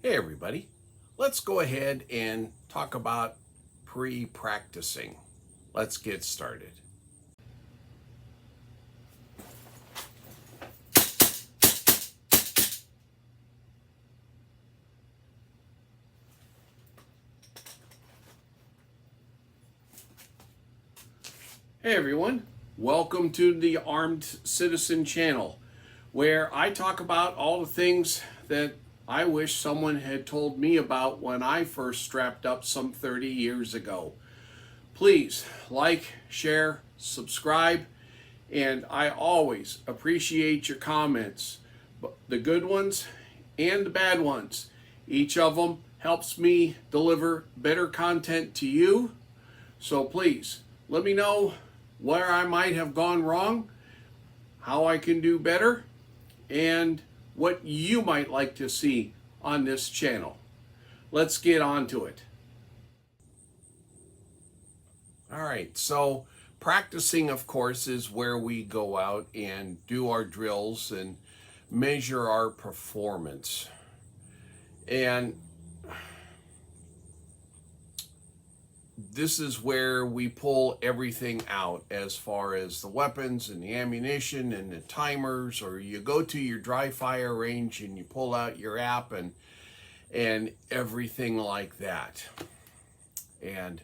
Hey everybody, let's go ahead and talk about pre-practicing. Let's get started. Hey everyone, welcome to the Armed Citizen channel, where I talk about all the things that I wish someone had told me about when I first strapped up some 30 years ago. Please like, share, subscribe, and I always appreciate your comments, the good ones and the bad ones. Each of them helps me deliver better content to you. So please let me know where I might have gone wrong, how I can do better, and what you might like to see on this channel. Let's get on to it. All right, so practicing, of course, is where we go out and do our drills and measure our performance. And this is where we pull everything out as far as the weapons and the ammunition and the timers, or you go to your dry fire range and you pull out your app and everything like that. And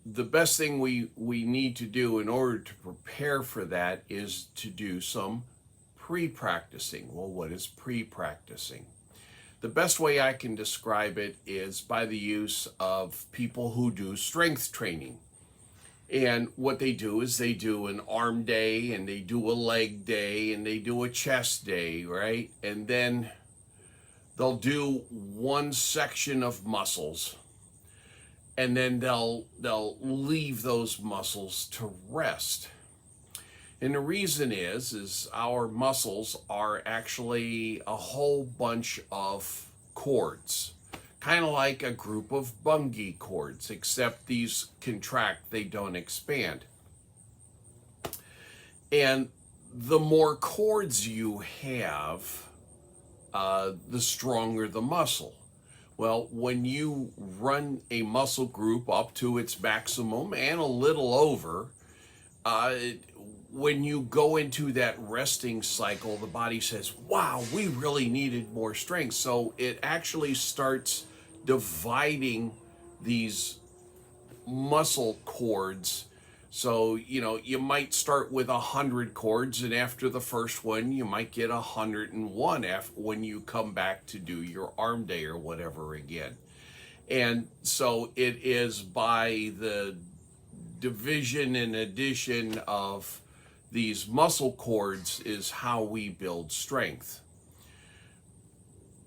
the best thing we need to do in order to prepare for that is to do some pre-practicing. Well, what is pre-practicing? The best way I can describe it is by the use of people who do strength training. And what they do is they do an arm day and they do a leg day and they do a chest day, right? And then they'll do one section of muscles, and then they'll leave those muscles to rest. And the reason is our muscles are actually a whole bunch of cords, kind of like a group of bungee cords, except these contract, they don't expand. And the more cords you have, the stronger the muscle. Well, when you run a muscle group up to its maximum and a little over, when you go into that resting cycle, the body says, wow, we really needed more strength. So it actually starts dividing these muscle cords. So, you might start with 100 cords, and after the first one, you might get 101 when you come back to do your arm day or whatever again. And so it is by the division and addition of these muscle cords is how we build strength.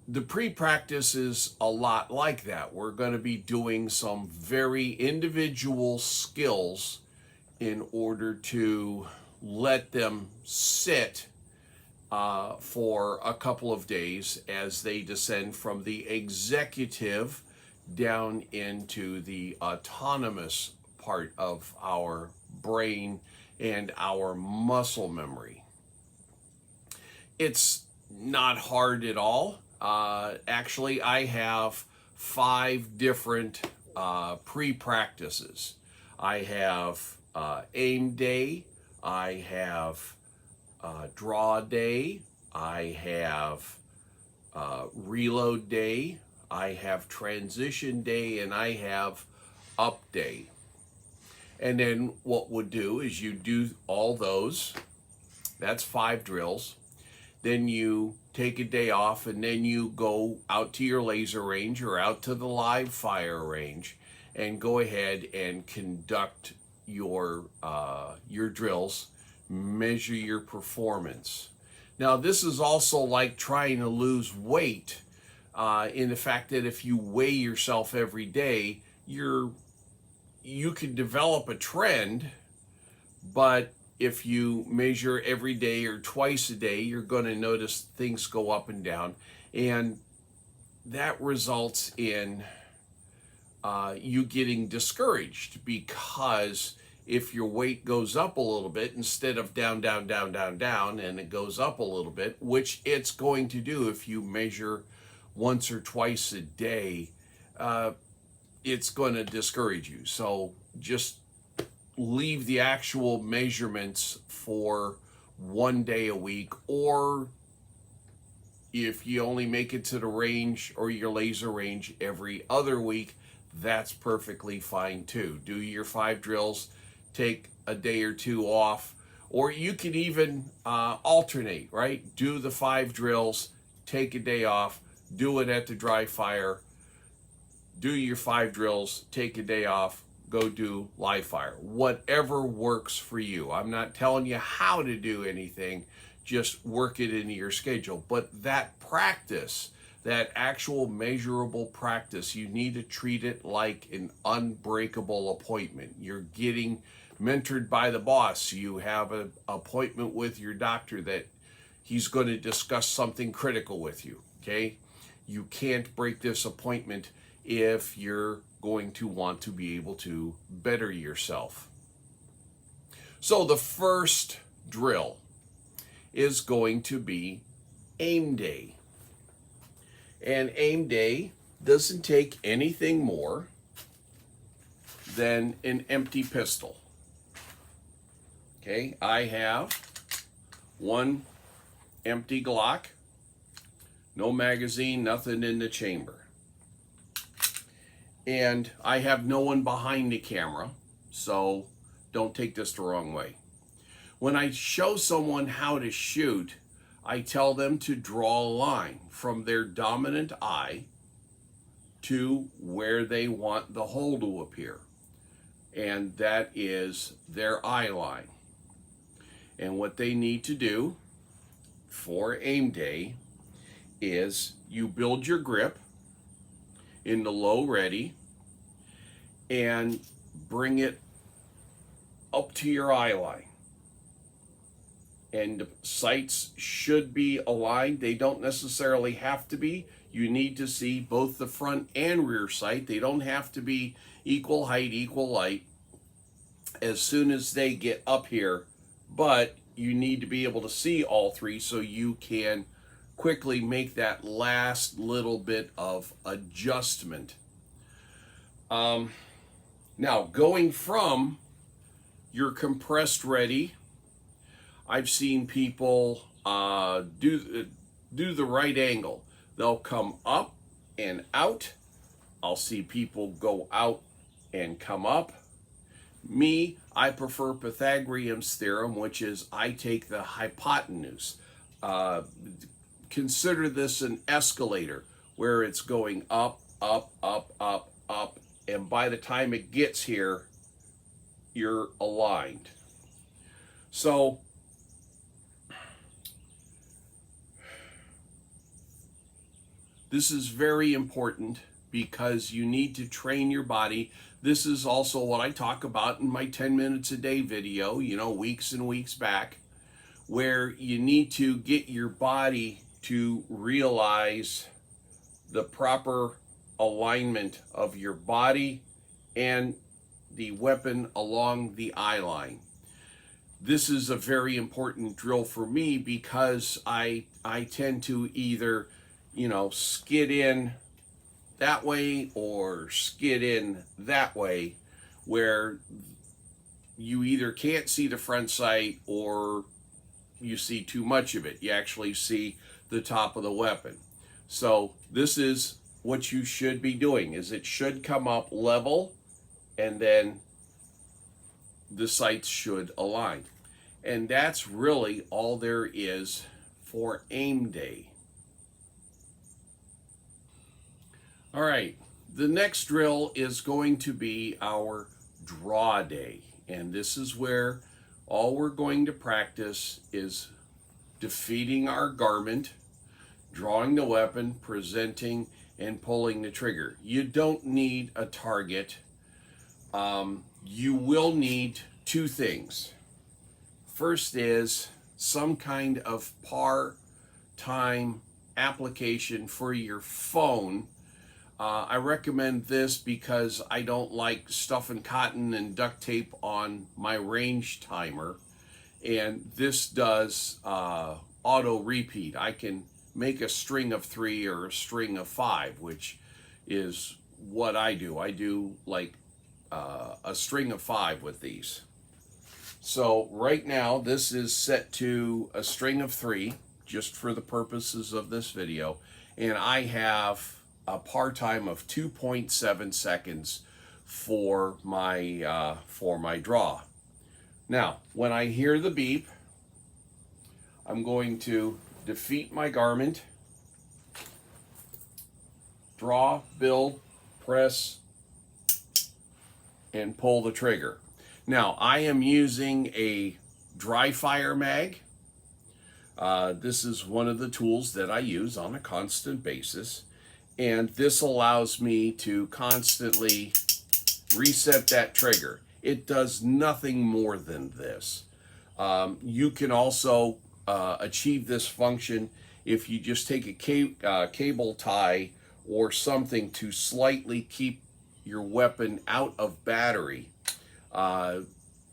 The pre-practice is a lot like that. We're going to be doing some very individual skills in order to let them sit for a couple of days as they descend from the executive down into the autonomous part of our brain and our muscle memory. It's not hard at all. Actually, I have 5 different pre-practices. I have aim day, I have draw day, I have reload day, I have transition day, and I have up day. And then what we'll do is you do all those. That's 5 drills. Then you take a day off, and then you go out to your laser range or out to the live fire range and go ahead and conduct your drills, measure your performance. Now, this is also like trying to lose weight in the fact that if you weigh yourself every day, you can develop a trend, but if you measure every day or twice a day, you're going to notice things go up and down, and that results in you getting discouraged, because if your weight goes up a little bit instead of down, down, down, down, down, and it goes up a little bit, which it's going to do if you measure once or twice a day, it's going to discourage you. So just leave the actual measurements for 1 day a week, or if you only make it to the range or your laser range every other week, that's perfectly fine too. Do your 5 drills, take a day or two off, or you can even alternate, right? Do the 5 drills, take a day off, do it at the dry fire, do your 5 drills, take a day off, go do live fire. Whatever works for you. I'm not telling you how to do anything, just work it into your schedule. But that practice, that actual measurable practice, you need to treat it like an unbreakable appointment. You're getting mentored by the boss. You have an appointment with your doctor that he's going to discuss something critical with you, okay? You can't break this appointment if you're going to want to be able to better yourself. So the first drill is going to be aim day. And aim day doesn't take anything more than an empty pistol. Okay, I have one empty Glock, no magazine, nothing in the chamber. And I have no one behind the camera, so don't take this the wrong way. When I show someone how to shoot, I tell them to draw a line from their dominant eye to where they want the hole to appear. And that is their eye line. And what they need to do for aim day is you build your grip in the low ready and bring it up to your eye line. And the sights should be aligned. They don't necessarily have to be. You need to see both the front and rear sight. They don't have to be equal height, equal light as soon as they get up here, but you need to be able to see all three so you can quickly make that last little bit of adjustment. Now, going from your compressed ready, I've seen people do the right angle. They'll come up and out. I'll see people go out and come up. Me, I prefer Pythagorean's theorem, which is I take the hypotenuse. Consider this an escalator where it's going up, up, up, up, up, and by the time it gets here, you're aligned. So this is very important because you need to train your body. This is also what I talk about in my 10 minutes a day video, weeks and weeks back, where you need to get your body to realize the proper alignment of your body and the weapon along the eye line. This is a very important drill for me because I tend to either skid in that way or skid in that way, where you either can't see the front sight or you see too much of it. You actually see the top of the weapon. So this is what you should be doing, is it should come up level and then the sights should align. And that's really all there is for aim day. All right, the next drill is going to be our draw day. And this is where all we're going to practice is defeating our garment, drawing the weapon, presenting, and pulling the trigger. You don't need a target. You will need two things. First is some kind of part-time application for your phone. I recommend this because I don't like stuffing cotton and duct tape on my range timer, and this does auto repeat. I can make a string of 3 or a string of 5, which is what I do. I do like a string of 5 with these. So right now this is set to a string of 3 just for the purposes of this video, and I have a par time of 2.7 seconds for my draw. Now, when I hear the beep, I'm going to defeat my garment, draw, build, press, and pull the trigger. Now, I am using a dry fire mag. This is one of the tools that I use on a constant basis, and this allows me to constantly reset that trigger. It does nothing more than this. You can also achieve this function if you just take a cable tie or something to slightly keep your weapon out of battery.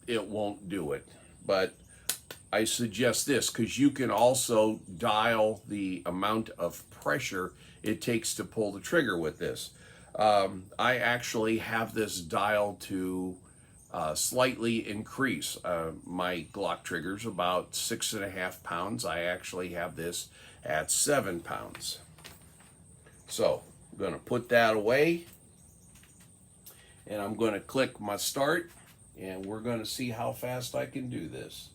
It won't do it, but I suggest this because you can also dial the amount of pressure it takes to pull the trigger with this. I actually have this dialed to slightly increase. My Glock trigger's about 6.5 pounds. I actually have this at 7 pounds. So I'm going to put that away, and I'm going to click my start, and we're going to see how fast I can do this.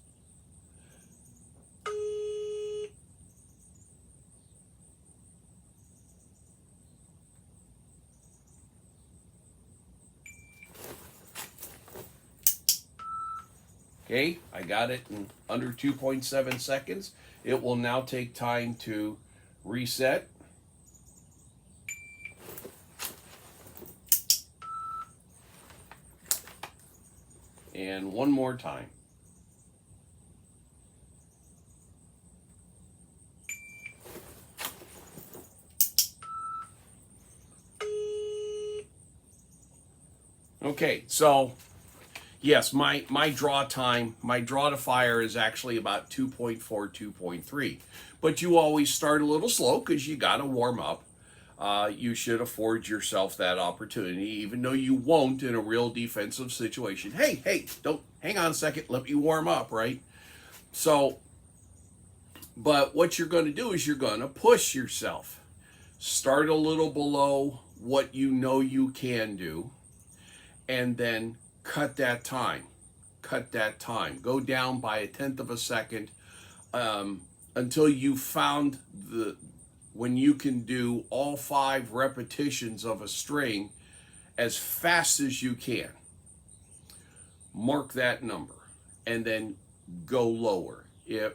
Okay, I got it in under 2.7 seconds. It will now take time to reset. And one more time. Okay, so yes, my draw time, my draw to fire is actually about 2.4, 2.3. But you always start a little slow because you got to warm up. You should afford yourself that opportunity, even though you won't in a real defensive situation. Hey, don't, hang on a second, let me warm up, right? So, but what you're going to do is you're going to push yourself. Start a little below what you know you can do, and then cut that time. Go down by 1/10 of a second until you found when you can do all 5 repetitions of a string as fast as you can. Mark that number and then go lower.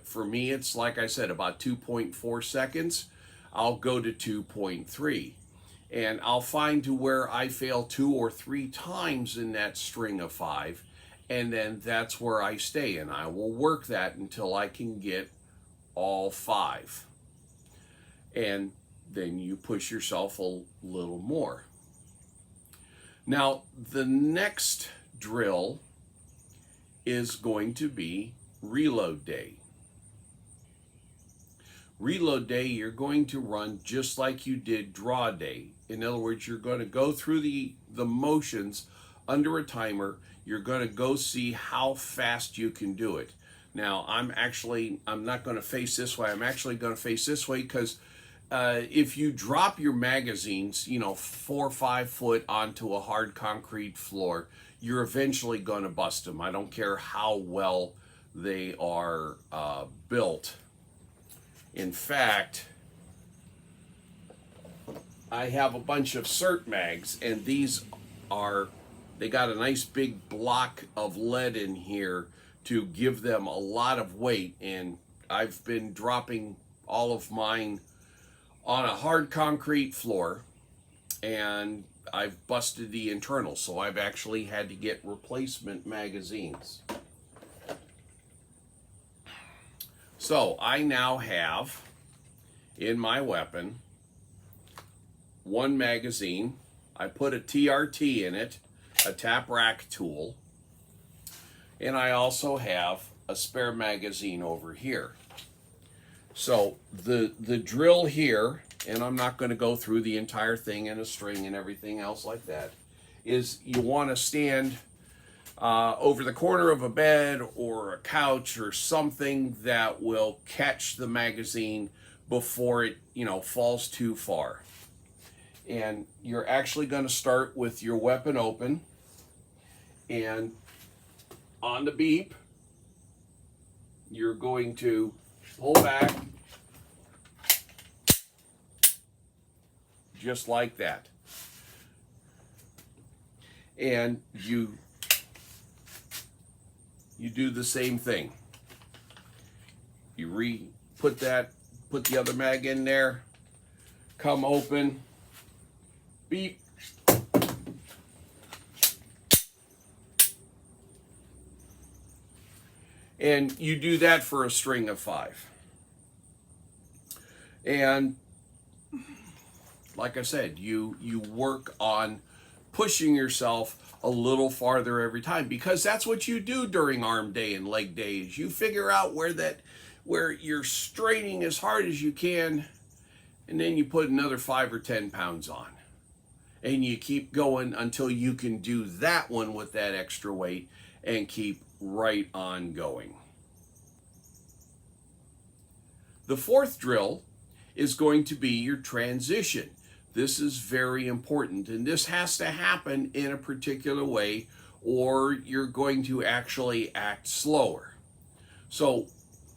For me, it's like I said, about 2.4 seconds. I'll go to 2.3. And I'll find to where I fail 2 or 3 times in that string of 5, and then that's where I stay, and I will work that until I can get all 5. And then you push yourself a little more. Now, the next drill is going to be reload day. Reload day, you're going to run just like you did draw day. In other words, you're going to go through the motions under a timer. You're going to go see how fast you can do it. Now, I'm not going to face this way. I'm actually going to face this way because if you drop your magazines, 4 or 5 foot onto a hard concrete floor, you're eventually going to bust them. I don't care how well they are built. In fact, I have a bunch of cert mags, and they got a nice big block of lead in here to give them a lot of weight, and I've been dropping all of mine on a hard concrete floor, and I've busted the internal, so I've actually had to get replacement magazines. So I now have in my weapon 1 magazine. I put a TRT in it, a tap rack tool, and I also have a spare magazine over here. So the drill here, and I'm not going to go through the entire thing and a string and everything else like that, is you want to stand over the corner of a bed or a couch or something that will catch the magazine before it, falls too far. And you're actually going to start with your weapon open, and on the beep, you're going to pull back just like that. And you do the same thing. You put the other mag in there, come open, beep, and you do that for a string of 5. And like I said, you work on pushing yourself a little farther every time, because that's what you do during arm day and leg days. You figure out where you're straining as hard as you can, and then you put another 5 or 10 pounds on, and you keep going until you can do that one with that extra weight and keep right on going. The fourth drill is going to be your transition. This is very important, and this has to happen in a particular way, or you're going to actually act slower. So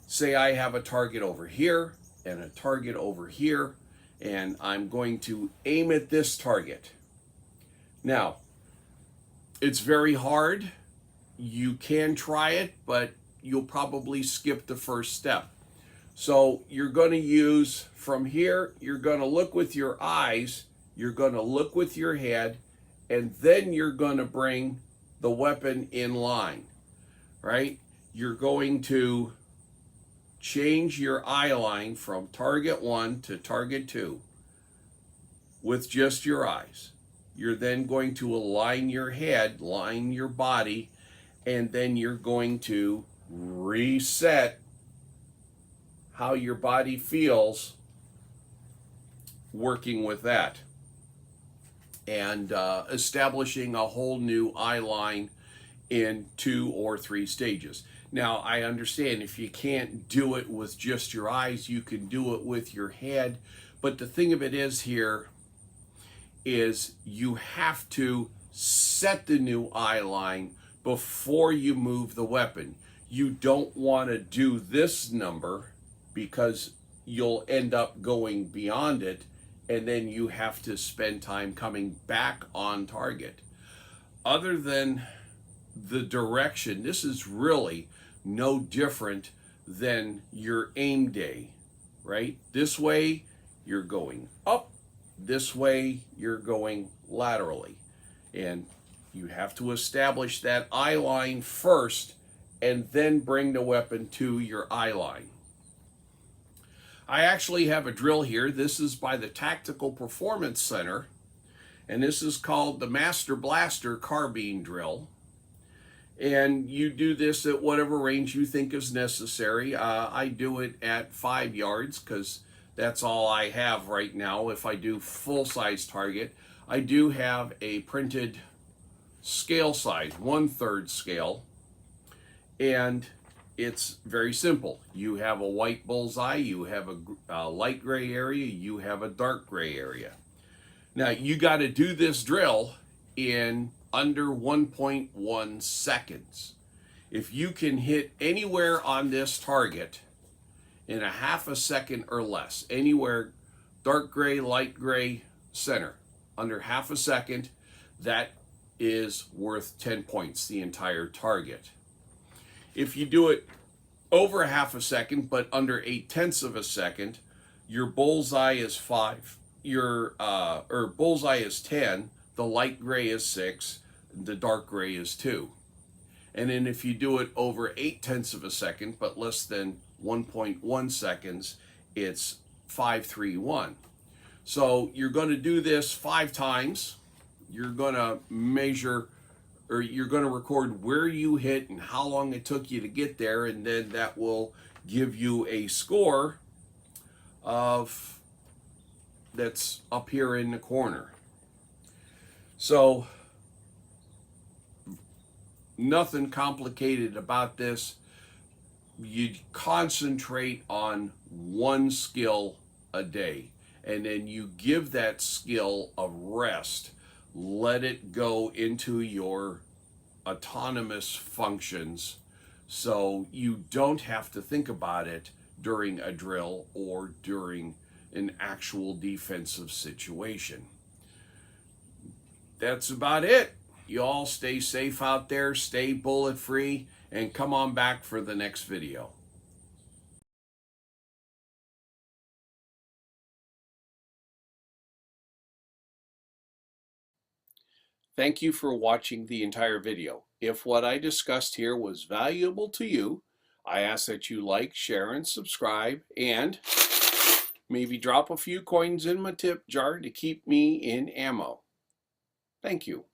say I have a target over here and a target over here, and I'm going to aim at this target. Now, it's very hard. You can try it, but you'll probably skip the first step. So you're going to use, from here, you're going to look with your eyes, you're going to look with your head, and then you're going to bring the weapon in line, right? You're going to change your eye line from target 1 to target 2 with just your eyes. You're then going to align your head, line your body, and then you're going to reset how your body feels working with that, and establishing a whole new eye line in 2 or 3 stages. Now, I understand if you can't do it with just your eyes, you can do it with your head, but the thing of it is here is you have to set the new eye line before you move the weapon. You don't want to do this number, because you'll end up going beyond it, and then you have to spend time coming back on target. Other than the direction, this is really no different than your aim day, right? This way you're going up, this way you're going laterally. And you have to establish that eye line first, and then bring the weapon to your eye line. I actually have a drill here. This is by the Tactical Performance Center, and this is called the Master Blaster Carbine Drill. And you do this at whatever range you think is necessary. I do it at 5 yards because that's all I have right now. If I do full-size target, I do have a printed scale size, 1/3 scale, and it's very simple. You have a white bullseye, you have a light gray area, you have a dark gray area. Now, you got to do this drill in under 1.1 seconds. If you can hit anywhere on this target in a half a second or less, anywhere dark gray, light gray, center, under half a second, that is worth 10 points, the entire target. If you do it over half a second, but under 8/10 of a second, your bullseye is 5. Your bullseye is 10. The light gray is 6. The dark gray is 2. And then if you do it over 8/10 of a second, but less than 1.1 seconds, it's 5-3-1. So you're going to do this 5 times. You're going to measure, or you're going to record where you hit and how long it took you to get there, and then that will give you a score of that's up here in the corner. So nothing complicated about this. You concentrate on one skill a day, and then you give that skill a rest. Let it go into your autonomous functions so you don't have to think about it during a drill or during an actual defensive situation. That's about it. You all stay safe out there, stay bullet free, and come on back for the next video. Thank you for watching the entire video. If what I discussed here was valuable to you, I ask that you like, share, and subscribe, and maybe drop a few coins in my tip jar to keep me in ammo. Thank you.